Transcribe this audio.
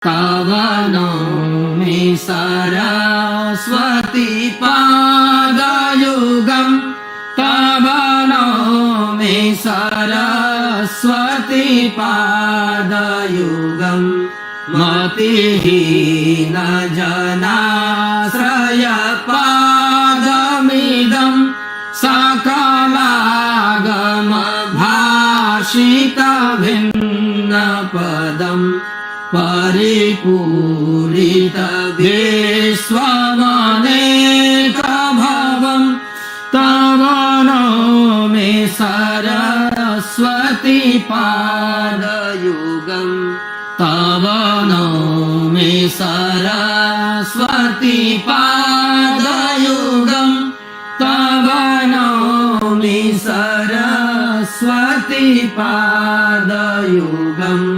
तव नौमि सरस्वती पादयुगम् तव नौमि सरस्वती पादयुगम् मतिहीन जनाश्रय पादमिदम् सकलागम भाषित भिन्न पदम् परिपूरित विश्वमनेक भवम् तव नौमि सरस्वती पादयुगम् तव नौमि सरस्वती पादयुगम् तव नौमि सरस्वती पादयुगम्।